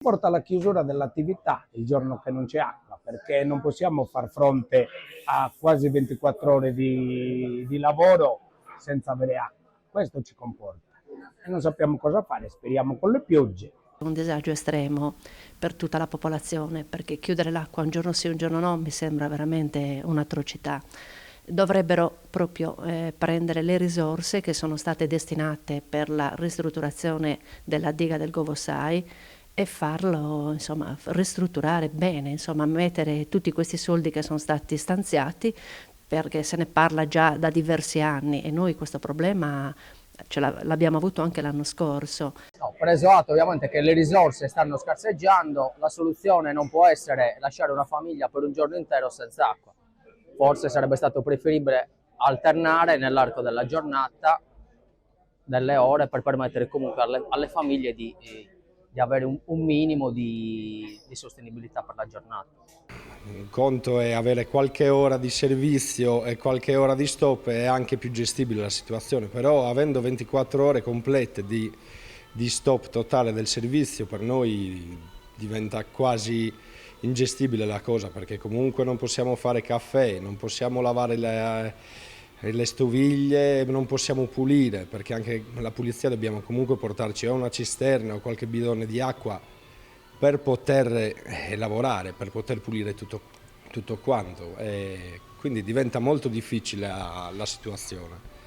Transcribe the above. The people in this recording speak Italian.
Porta alla chiusura dell'attività il giorno che non c'è acqua, perché non possiamo far fronte a quasi 24 ore di lavoro senza avere acqua. Questo ci comporta e non sappiamo cosa fare, speriamo con le piogge. Un disagio estremo per tutta la popolazione, perché chiudere l'acqua un giorno sì un giorno no mi sembra veramente un'atrocità. Dovrebbero proprio prendere le risorse che sono state destinate per la ristrutturazione della diga del Govosai e farlo, insomma, ristrutturare bene, insomma, mettere tutti questi soldi che sono stati stanziati, perché se ne parla già da diversi anni e noi questo problema l'abbiamo avuto anche l'anno scorso. Ho preso atto ovviamente che le risorse stanno scarseggiando, la soluzione non può essere lasciare una famiglia per un giorno intero senza acqua. Forse sarebbe stato preferibile alternare nell'arco della giornata delle ore per permettere comunque alle famiglie di avere un minimo di sostenibilità per la giornata. Un conto è avere qualche ora di servizio e qualche ora di stop, è anche più gestibile la situazione, però avendo 24 ore complete di stop totale del servizio per noi diventa quasi ingestibile la cosa, perché comunque non possiamo fare caffè, non possiamo lavare le stoviglie, non possiamo pulire, perché anche la pulizia dobbiamo comunque portarci o una cisterna o qualche bidone di acqua per poter lavorare, per poter pulire tutto quanto. E quindi diventa molto difficile la situazione.